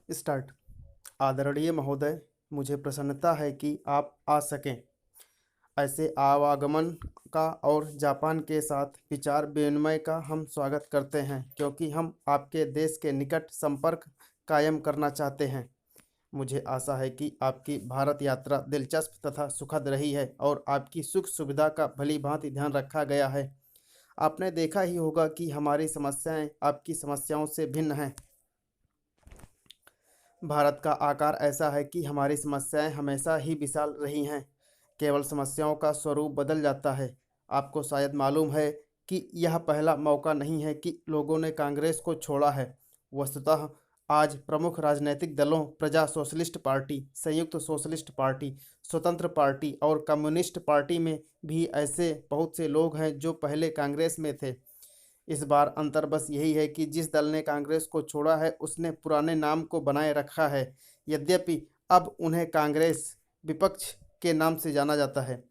Start. आदरणीय महोदय, मुझे प्रसन्नता है कि आप आ सकें। ऐसे आवागमन का और जापान के साथ विचार विनिमय का हम स्वागत करते हैं, क्योंकि हम आपके देश के निकट संपर्क कायम करना चाहते हैं। मुझे आशा है कि आपकी भारत यात्रा दिलचस्प तथा सुखद रही है और आपकी सुख सुविधा का भली-भांति ध्यान रखा गया है। आपने देखा ही होगा कि हमारी समस्याएं आपकी समस्याओं से भिन्न हैं। भारत का आकार ऐसा है कि हमारी समस्याएं हमेशा ही विशाल रही हैं, केवल समस्याओं का स्वरूप बदल जाता है। आपको शायद मालूम है कि यह पहला मौका नहीं है कि लोगों ने कांग्रेस को छोड़ा है। वस्तुतः आज प्रमुख राजनीतिक दलों प्रजा सोशलिस्ट पार्टी, संयुक्त सोशलिस्ट पार्टी, स्वतंत्र पार्टी और कम्युनिस्ट पार्टी में भी ऐसे बहुत से लोग हैं जो पहले कांग्रेस में थे। इस बार अंतर बस यही है कि जिस दल ने कांग्रेस को छोड़ा है उसने पुराने नाम को बनाए रखा है, यद्यपि अब उन्हें कांग्रेस विपक्ष के नाम से जाना जाता है।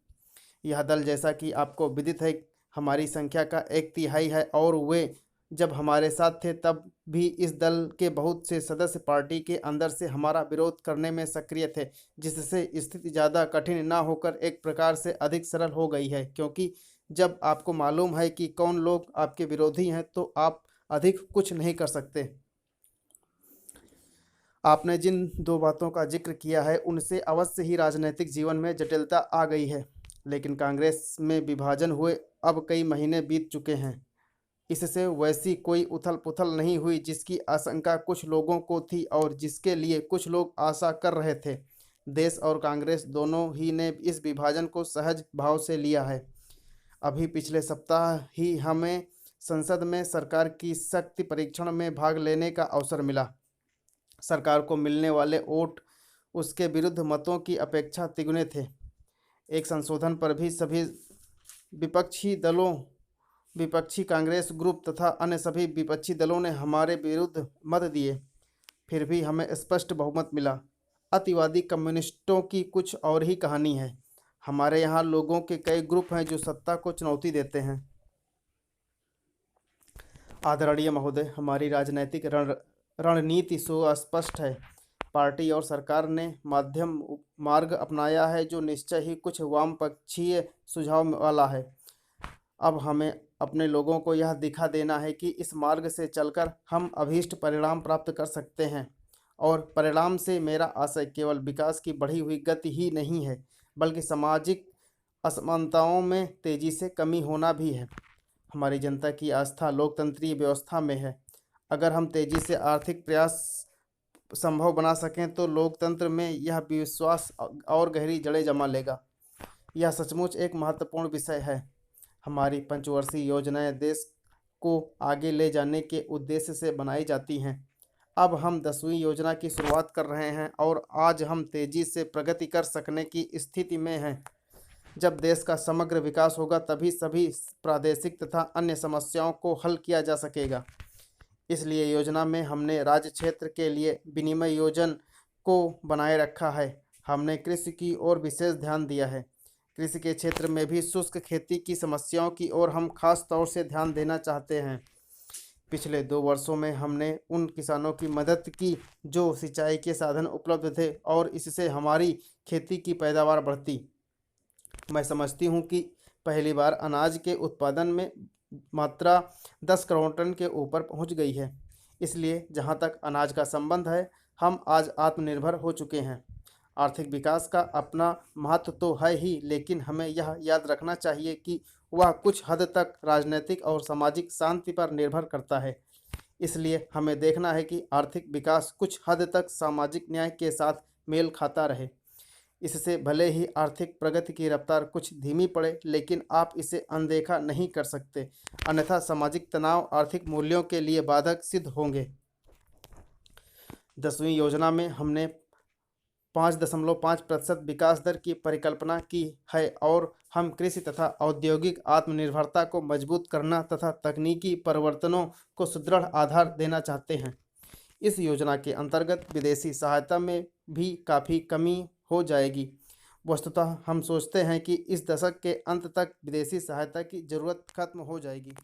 यह दल, जैसा कि आपको विदित है, हमारी संख्या का 1/3 है और वे जब हमारे साथ थे तब भी इस दल के बहुत से सदस्य पार्टी के अंदर से हमारा विरोध करने में सक्रिय थे, जिससे स्थिति ज़्यादा कठिन न होकर एक प्रकार से अधिक सरल हो गई है, क्योंकि जब आपको मालूम है कि कौन लोग आपके विरोधी हैं तो आप अधिक कुछ नहीं कर सकते। आपने जिन दो बातों का जिक्र किया है उनसे अवश्य ही राजनीतिक जीवन में जटिलता आ गई है, लेकिन कांग्रेस में विभाजन हुए अब कई महीने बीत चुके हैं। इससे वैसी कोई उथल पुथल नहीं हुई जिसकी आशंका कुछ लोगों को थी और जिसके लिए कुछ लोग आशा कर रहे थे। देश और कांग्रेस दोनों ही ने इस विभाजन को सहज भाव से लिया है। अभी पिछले सप्ताह ही हमें संसद में सरकार की शक्ति परीक्षण में भाग लेने का अवसर मिला। सरकार को मिलने वाले वोट उसके विरुद्ध मतों की अपेक्षा तिगुने थे। एक संशोधन पर भी सभी विपक्षी दलों, विपक्षी कांग्रेस ग्रुप तथा अन्य सभी विपक्षी दलों ने हमारे विरुद्ध मत दिए, फिर भी हमें स्पष्ट बहुमत मिला। अतिवादी कम्युनिस्टों की कुछ और ही कहानी है। हमारे यहाँ लोगों के कई ग्रुप हैं जो सत्ता को चुनौती देते हैं। आदरणीय महोदय, हमारी राजनैतिक रणनीति सुस्पष्ट है। पार्टी और सरकार ने मध्यम मार्ग अपनाया है जो निश्चय ही कुछ वामपक्षीय सुझाव वाला है। अब हमें अपने लोगों को यह दिखा देना है कि इस मार्ग से चलकर हम अभीष्ट परिणाम प्राप्त कर सकते हैं, और परिणाम से मेरा आशय केवल विकास की बढ़ी हुई गति ही नहीं है, बल्कि सामाजिक असमानताओं में तेजी से कमी होना भी है। हमारी जनता की आस्था लोकतंत्रीय व्यवस्था में है। अगर हम तेजी से आर्थिक प्रयास संभव बना सकें तो लोकतंत्र में यह विश्वास और गहरी जड़ें जमा लेगा। यह सचमुच एक महत्वपूर्ण विषय है। हमारी पंचवर्षीय योजनाएं देश को आगे ले जाने के उद्देश्य से बनाई जाती हैं। अब हम 10वीं योजना की शुरुआत कर रहे हैं और आज हम तेजी से प्रगति कर सकने की स्थिति में हैं। जब देश का समग्र विकास होगा तभी सभी प्रादेशिक तथा अन्य समस्याओं को हल किया जा सकेगा। इसलिए योजना में हमने राज्य क्षेत्र के लिए विनिमय योजना को बनाए रखा है। हमने कृषि की ओर विशेष ध्यान दिया है। कृषि के क्षेत्र में भी शुष्क खेती की समस्याओं की ओर हम खास तौर से ध्यान देना चाहते हैं। पिछले 2 वर्षों में हमने उन किसानों की मदद की जो सिंचाई के साधन उपलब्ध थे और इससे हमारी खेती की पैदावार बढ़ती। मैं समझती हूँ कि पहली बार अनाज के उत्पादन में मात्रा 10 करोड़ टन के ऊपर पहुँच गई है। इसलिए जहाँ तक अनाज का संबंध है, हम आज आत्मनिर्भर हो चुके हैं। आर्थिक विकास का अपना महत्व तो है ही, लेकिन हमें यह याद रखना चाहिए कि वह कुछ हद तक राजनीतिक और सामाजिक शांति पर निर्भर करता है। इसलिए हमें देखना है कि आर्थिक विकास कुछ हद तक सामाजिक न्याय के साथ मेल खाता रहे। इससे भले ही आर्थिक प्रगति की रफ्तार कुछ धीमी पड़े, लेकिन आप इसे अनदेखा नहीं कर सकते, अन्यथा सामाजिक तनाव आर्थिक मूल्यों के लिए बाधक सिद्ध होंगे। 10वीं योजना में हमने 5.5% विकास दर की परिकल्पना की है और हम कृषि तथा औद्योगिक आत्मनिर्भरता को मजबूत करना तथा तकनीकी परिवर्तनों को सुदृढ़ आधार देना चाहते हैं। इस योजना के अंतर्गत विदेशी सहायता में भी काफ़ी कमी हो जाएगी। वस्तुतः हम सोचते हैं कि इस दशक के अंत तक विदेशी सहायता की ज़रूरत खत्म हो जाएगी।